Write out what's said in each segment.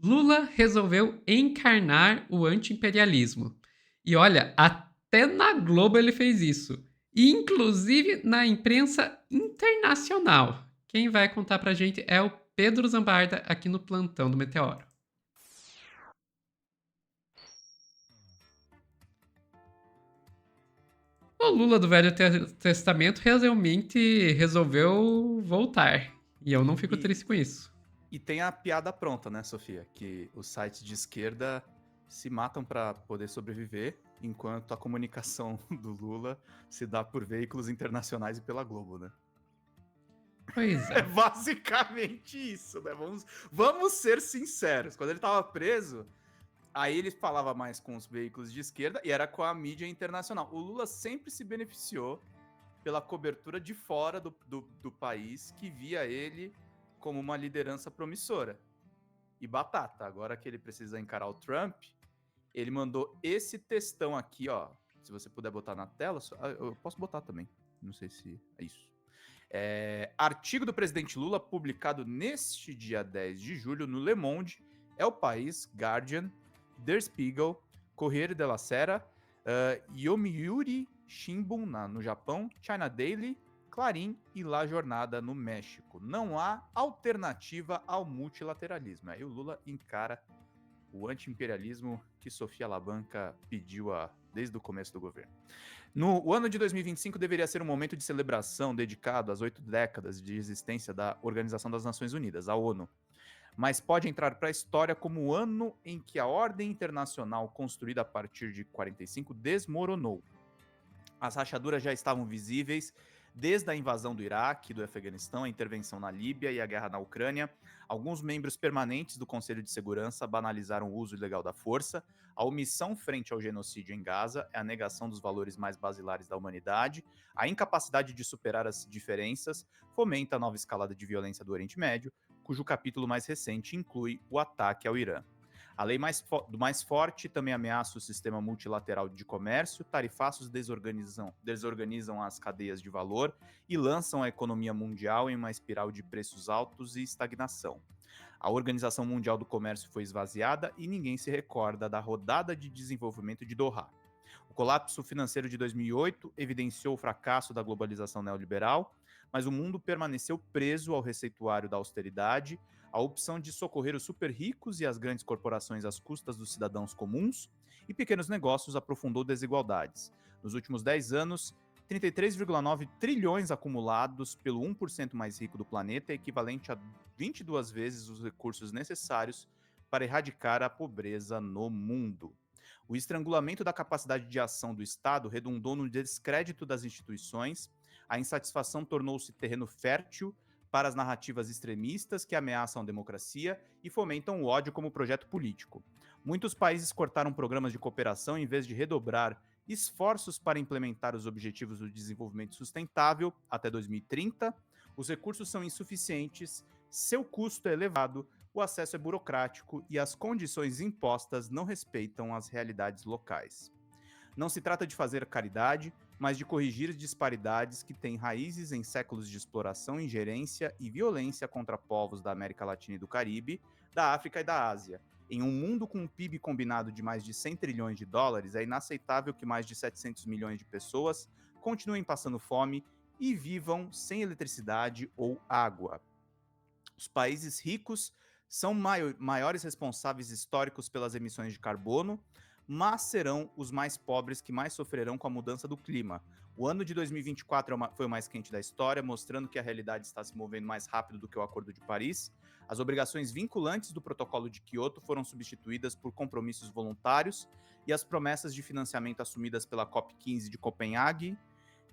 Lula resolveu encarnar o anti-imperialismo. E olha, até na Globo ele fez isso. E inclusive na imprensa internacional. Quem vai contar pra gente é o Pedro Zambarda aqui no Plantão do Meteoro. O Lula do Velho Testamento realmente resolveu voltar. E eu não fico E, triste com isso. e tem a piada pronta, né, Sofia? Que os sites de esquerda se matam para poder sobreviver, enquanto a comunicação do Lula se dá por veículos internacionais e pela Globo, né? Pois É é. basicamente isso, né? Vamos ser sinceros. Quando ele estava preso, aí ele falava mais com os veículos de esquerda e era com a mídia internacional. O Lula sempre se beneficiou pela cobertura de fora do país, que via ele como uma liderança promissora. E batata, agora que ele precisa encarar o Trump, ele mandou esse textão aqui, ó. Se você puder botar na tela, eu posso botar também. Não sei se é isso. Artigo do presidente Lula publicado neste dia 10 de julho no Le Monde, El País, Guardian, Der Spiegel, Corriere della Sera, Yomiuri Shimbun no Japão, China Daily, Clarim e La Jornada no México. Não há alternativa ao multilateralismo. Aí o Lula encara o anti-imperialismo que Sofia Labanca pediu desde o começo do governo. O ano de 2025 deveria ser um momento de celebração dedicado às 8 décadas de existência da Organização das Nações Unidas, a ONU. Mas pode entrar para a história como o ano em que a ordem internacional construída a partir de 45 desmoronou. As rachaduras já estavam visíveis desde a invasão do Iraque, do Afeganistão, a intervenção na Líbia e a guerra na Ucrânia. Alguns membros permanentes do Conselho de Segurança banalizaram o uso ilegal da força. A omissão frente ao genocídio em Gaza é a negação dos valores mais basilares da humanidade. A incapacidade de superar as diferenças fomenta a nova escalada de violência do Oriente Médio, cujo capítulo mais recente inclui o ataque ao Irã. A lei do mais forte também ameaça o sistema multilateral de comércio, tarifaços desorganizam as cadeias de valor e lançam a economia mundial em uma espiral de preços altos e estagnação. A Organização Mundial do Comércio foi esvaziada e ninguém se recorda da rodada de desenvolvimento de Doha. O colapso financeiro de 2008 evidenciou o fracasso da globalização neoliberal, mas o mundo permaneceu preso ao receituário da austeridade. A opção de socorrer os super ricos e as grandes corporações às custas dos cidadãos comuns e pequenos negócios aprofundou desigualdades. Nos últimos 10 anos, 33,9 trilhões acumulados pelo 1% mais rico do planeta, equivalente a 22 vezes os recursos necessários para erradicar a pobreza no mundo. O estrangulamento da capacidade de ação do Estado redundou no descrédito das instituições, a insatisfação tornou-se terreno fértil para as narrativas extremistas que ameaçam a democracia e fomentam o ódio como projeto político. Muitos países cortaram programas de cooperação em vez de redobrar esforços para implementar os objetivos do desenvolvimento sustentável até 2030. Os recursos são insuficientes, seu custo é elevado, o acesso é burocrático e as condições impostas não respeitam as realidades locais. Não se trata de fazer caridade, mas de corrigir disparidades que têm raízes em séculos de exploração, ingerência e violência contra povos da América Latina e do Caribe, da África e da Ásia. Em um mundo com um PIB combinado de mais de 100 trilhões de dólares, é inaceitável que mais de 700 milhões de pessoas continuem passando fome e vivam sem eletricidade ou água. Os países ricos são maiores responsáveis históricos pelas emissões de carbono, mas serão os mais pobres que mais sofrerão com a mudança do clima. O ano de 2024 foi o mais quente da história, mostrando que a realidade está se movendo mais rápido do que o Acordo de Paris. As obrigações vinculantes do Protocolo de Quioto foram substituídas por compromissos voluntários e as promessas de financiamento assumidas pela COP15 de Copenhague,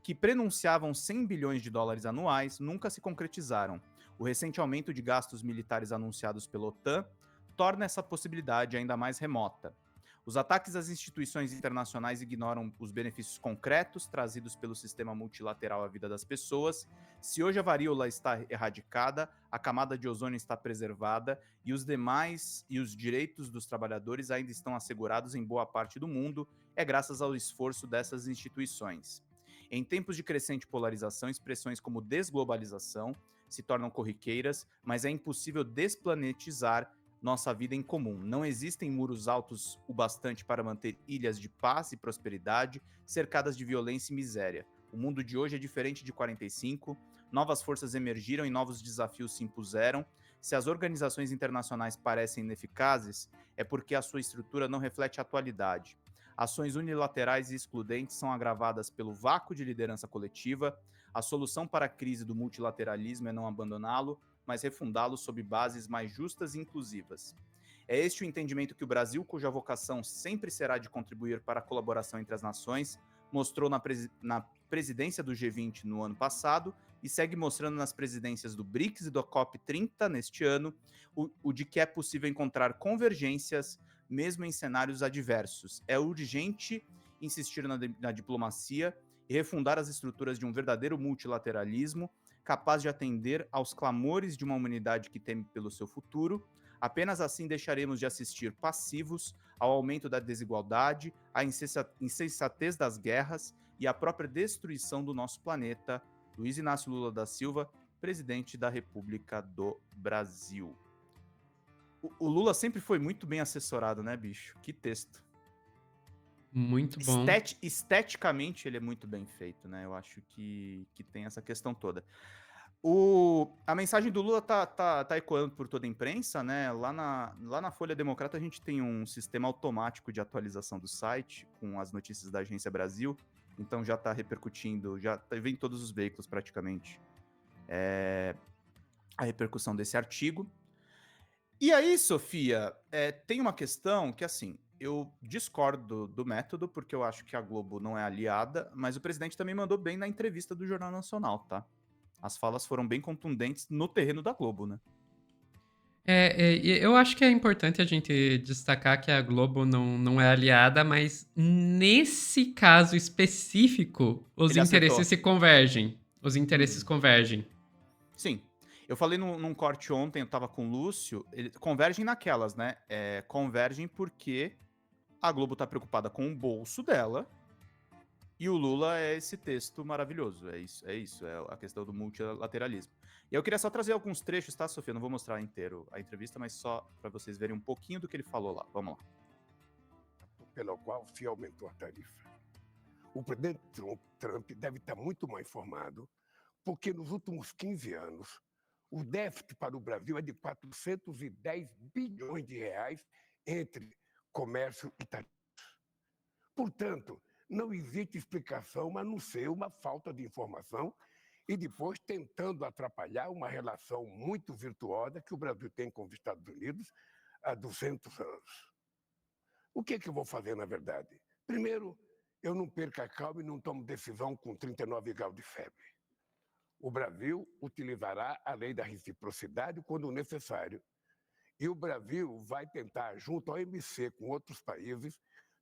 que prenunciavam 100 bilhões de dólares anuais, nunca se concretizaram. O recente aumento de gastos militares anunciados pela OTAN torna essa possibilidade ainda mais remota. Os ataques às instituições internacionais ignoram os benefícios concretos trazidos pelo sistema multilateral à vida das pessoas. Se hoje a varíola está erradicada, a camada de ozônio está preservada e os direitos dos trabalhadores ainda estão assegurados em boa parte do mundo, é graças ao esforço dessas instituições. Em tempos de crescente polarização, expressões como desglobalização se tornam corriqueiras, mas é impossível desplanetizar nossa vida em comum. Não existem muros altos o bastante para manter ilhas de paz e prosperidade cercadas de violência e miséria. O mundo de hoje é diferente de 45, novas forças emergiram e novos desafios se impuseram. Se as organizações internacionais parecem ineficazes, é porque a sua estrutura não reflete a atualidade. Ações unilaterais e excludentes são agravadas pelo vácuo de liderança coletiva. A solução para a crise do multilateralismo é não abandoná-lo, mas refundá-lo sob bases mais justas e inclusivas. É este o entendimento que o Brasil, cuja vocação sempre será de contribuir para a colaboração entre as nações, mostrou na presidência do G20 no ano passado e segue mostrando nas presidências do BRICS e do COP30 neste ano, o de que é possível encontrar convergências mesmo em cenários adversos. É urgente insistir na diplomacia e refundar as estruturas de um verdadeiro multilateralismo capaz de atender aos clamores de uma humanidade que teme pelo seu futuro. Apenas assim deixaremos de assistir passivos ao aumento da desigualdade, à insensatez das guerras e à própria destruição do nosso planeta. Luiz Inácio Lula da Silva, presidente da República do Brasil. O Lula sempre foi muito bem assessorado, né, bicho? Que texto. Muito bom. Esteticamente, ele é muito bem feito, né? Eu acho que tem essa questão toda. A mensagem do Lula tá ecoando por toda a imprensa, né? Lá na Folha Democrata a gente tem um sistema automático de atualização do site com as notícias da Agência Brasil, então já tá repercutindo, vem em todos os veículos praticamente a repercussão desse artigo. E aí, Sofia, tem uma questão que, assim, eu discordo do método, porque eu acho que a Globo não é aliada, mas o presidente também mandou bem na entrevista do Jornal Nacional, tá? As falas foram bem contundentes no terreno da Globo, né? Eu acho que é importante a gente destacar que a Globo não é aliada, mas nesse caso específico, os Ele interesses acertou. se convergem. Os interesses convergem. Sim. Eu falei num corte ontem, eu tava com o Lúcio, convergem naquelas, né? Convergem porque a Globo tá preocupada com o bolso dela e o Lula é esse texto maravilhoso. É a questão do multilateralismo. E eu queria só trazer alguns trechos, tá, Sofia? Não vou mostrar inteiro a entrevista, mas só para vocês verem um pouquinho do que ele falou lá. Vamos lá. Pelo qual se aumentou a tarifa. O presidente Trump deve estar muito mal informado, porque nos últimos 15 anos, o déficit para o Brasil é de 410 bilhões de reais entre comércio e tarifas. Portanto, não existe explicação a não ser uma falta de informação e depois tentando atrapalhar uma relação muito virtuosa que o Brasil tem com os Estados Unidos há 200 anos. O que eu vou fazer, na verdade? Primeiro, eu não perco a calma e não tomo decisão com 39 graus de febre. O Brasil utilizará a lei da reciprocidade quando necessário. E o Brasil vai tentar, junto ao OMC, com outros países,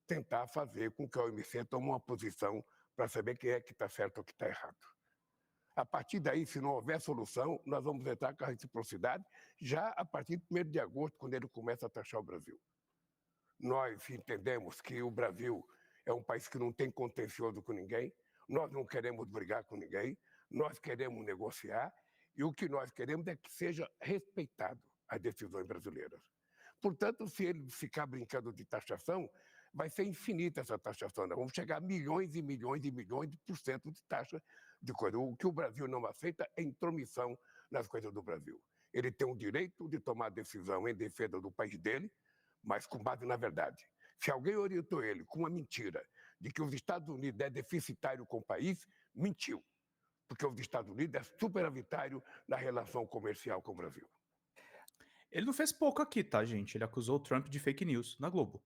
tentar fazer com que a OMC tome uma posição para saber quem é que está certo ou que está errado. A partir daí, se não houver solução, nós vamos entrar com a reciprocidade já a partir de 1º de agosto, quando ele começa a taxar o Brasil. Nós entendemos que o Brasil é um país que não tem contencioso com ninguém, nós não queremos brigar com ninguém, nós queremos negociar e o que nós queremos é que seja respeitado as decisões brasileiras. Portanto, se ele ficar brincando de taxação, vai ser infinita essa taxação. Nós vamos chegar a milhões e milhões e milhões de por cento de taxa de coisa. O que o Brasil não aceita é intromissão nas coisas do Brasil. Ele tem o direito de tomar decisão em defesa do país dele, mas com base na verdade. Se alguém orientou ele com uma mentira de que os Estados Unidos é deficitário com o país, mentiu. Porque os Estados Unidos é superavitário na relação comercial com o Brasil. Ele não fez pouco aqui, tá, gente? Ele acusou o Trump de fake news na Globo.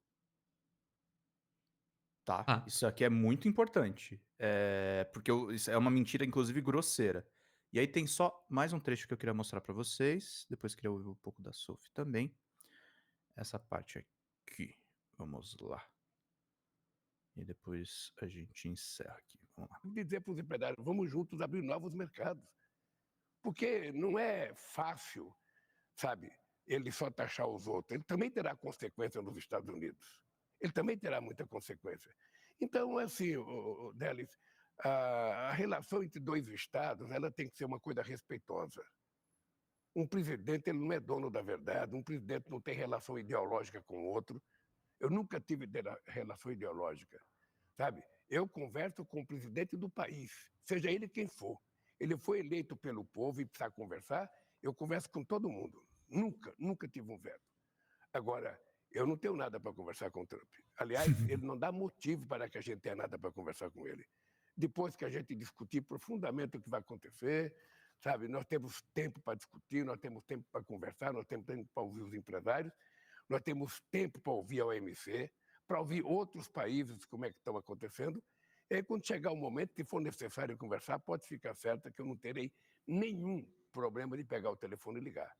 Tá? Fato. Isso aqui é muito importante. Porque isso é uma mentira, inclusive, grosseira. E aí tem só mais um trecho que eu queria mostrar pra vocês. Depois queria ouvir um pouco da Sophie também. Essa parte aqui. Vamos lá. E depois a gente encerra aqui. Vamos lá. Dizer para os empresários, vamos juntos abrir novos mercados. Porque não é fácil, sabe, ele só taxar os outros. Ele também terá consequência nos Estados Unidos. Ele também terá muita consequência. Então, assim, Delis, a relação entre dois estados ela tem que ser uma coisa respeitosa. Um presidente ele não é dono da verdade, um presidente não tem relação ideológica com o outro. Eu nunca tive relação ideológica, sabe? Eu converso com o presidente do país, seja ele quem for. Ele foi eleito pelo povo e precisa conversar, eu converso com todo mundo. Nunca tive um veto. Agora, eu não tenho nada para conversar com o Trump. Aliás, ele não dá motivo para que a gente tenha nada para conversar com ele. Depois que a gente discutir profundamente o que vai acontecer, sabe? Nós temos tempo para discutir, nós temos tempo para conversar, nós temos tempo para ouvir os empresários, nós temos tempo para ouvir a OMC, para ouvir outros países como é que estão acontecendo. E aí, quando chegar o momento que for necessário conversar, pode ficar certa que eu não terei nenhum problema de pegar o telefone e ligar.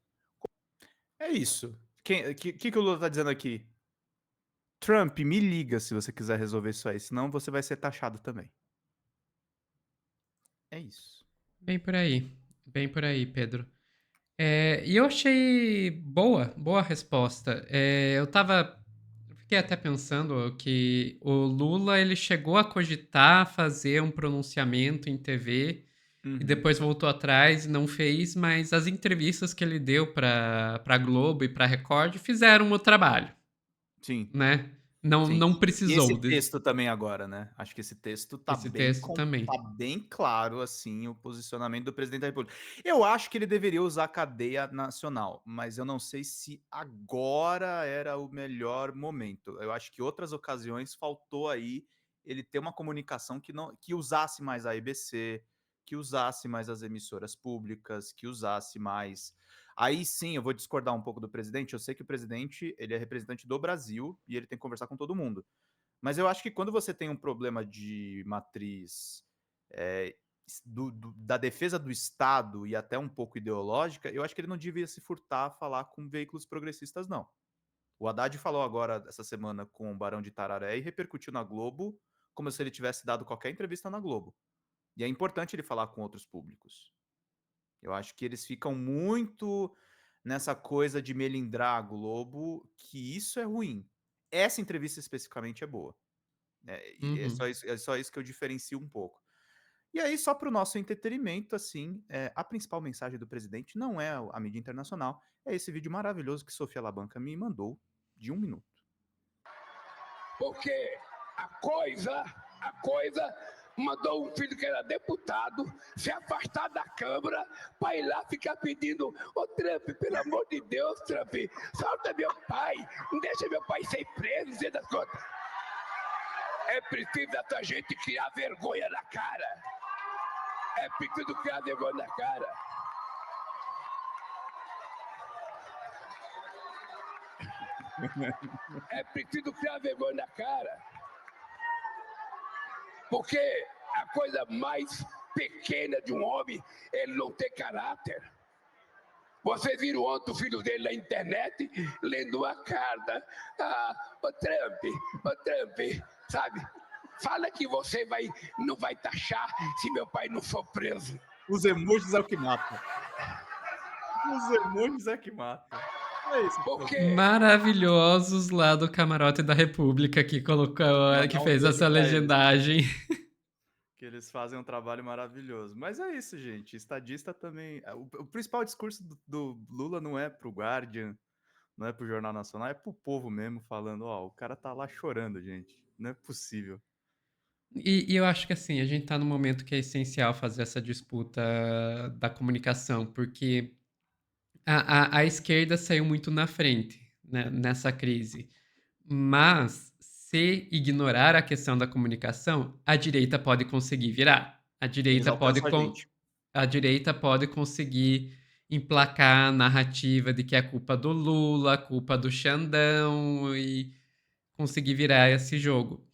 É isso. Que o Lula tá dizendo aqui? Trump, me liga se você quiser resolver isso aí, senão você vai ser taxado também. É isso. Bem por aí, Pedro. E eu achei boa a resposta. Fiquei até pensando que o Lula ele chegou a cogitar fazer um pronunciamento em TV e depois voltou atrás e não fez, mas as entrevistas que ele deu para Globo e para Record fizeram o trabalho, Sim. né? Sim. Não E precisou esse texto também agora, né? Acho que esse texto tá esse texto também. tá bem claro, assim, o posicionamento do presidente da República. Eu acho que ele deveria usar a cadeia nacional, mas eu não sei se agora era o melhor momento. Eu acho que outras ocasiões faltou aí ele ter uma comunicação que usasse mais a EBC, que usasse mais as emissoras públicas, que usasse mais. Aí sim, eu vou discordar um pouco do presidente. Eu sei que o presidente ele é representante do Brasil e ele tem que conversar com todo mundo. Mas eu acho que quando você tem um problema de matriz da defesa do Estado e até um pouco ideológica, eu acho que ele não devia se furtar a falar com veículos progressistas, não. O Haddad falou agora, essa semana, com o Barão de Tararé e repercutiu na Globo como se ele tivesse dado qualquer entrevista na Globo. E é importante ele falar com outros públicos. Eu acho que eles ficam muito nessa coisa de melindrar a Globo, que isso é ruim. Essa entrevista especificamente é boa. E é só isso que eu diferencio um pouco. E aí, só para o nosso entretenimento, assim, a principal mensagem do presidente não é a mídia internacional, é esse vídeo maravilhoso que Sofia Labanca me mandou, de 1 minuto. Porque a coisa mandou um filho que era deputado se afastar da Câmara para ir lá ficar pedindo: ô Trump, pelo amor de Deus, Trump, solta meu pai, não deixa meu pai ser preso, dizer das contas. É preciso essa gente criar vergonha na cara. É preciso criar vergonha na cara. É preciso criar vergonha na cara. Porque a coisa mais pequena de um homem é ele não ter caráter. Vocês viram ontem o filho dele na internet lendo uma carta. Ô Trump, sabe? Fala que você não vai taxar se meu pai não for preso. Os emojis é o que mata. Os emojis é que mata. É isso. Porque Maravilhosos lá do Camarote da República que colocou, que fez essa legendagem. Que eles fazem um trabalho maravilhoso. Mas é isso, gente. Estadista também. O principal discurso do Lula não é pro Guardian, não é pro Jornal Nacional, é pro povo mesmo, falando: ó, o cara tá lá chorando, gente. Não é possível. E eu acho que assim, a gente tá num momento que é essencial fazer essa disputa da comunicação, porque a esquerda saiu muito na frente, né, nessa crise. Mas, se ignorar a questão da comunicação, a direita pode conseguir virar. A direita pode conseguir emplacar a narrativa de que é culpa do Lula, culpa do Xandão e conseguir virar esse jogo.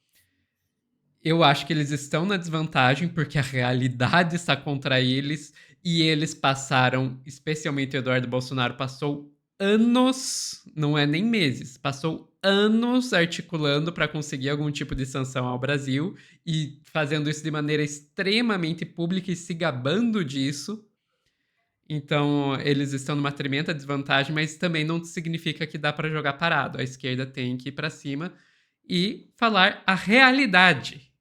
Eu acho que eles estão na desvantagem porque a realidade está contra eles e eles passaram, especialmente o Eduardo Bolsonaro, passou anos, não é nem meses, passou anos articulando para conseguir algum tipo de sanção ao Brasil e fazendo isso de maneira extremamente pública e se gabando disso. Então, eles estão numa tremenda desvantagem, mas também não significa que dá para jogar parado. A esquerda tem que ir para cima e falar a realidade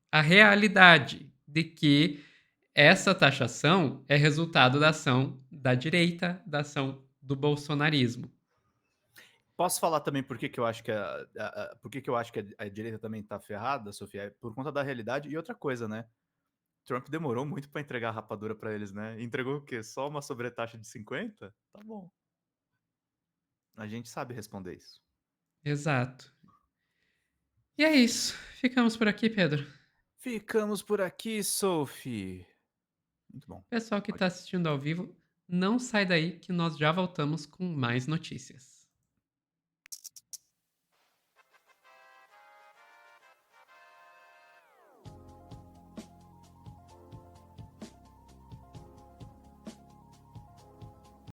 de que essa taxação é resultado da ação da direita, da ação do bolsonarismo. Posso falar também por que que eu acho que por que que eu acho que a direita também tá ferrada, Sofia? É por conta da realidade e outra coisa, né? Trump demorou muito pra entregar a rapadura pra eles, né? Entregou o quê? Só uma sobretaxa de 50? Tá bom. A gente sabe responder isso. Exato. E é isso. Ficamos por aqui, Pedro. Ficamos por aqui, Sophie. Muito bom. Pessoal que Pode está assistindo ao vivo, não sai daí que nós já voltamos com mais notícias.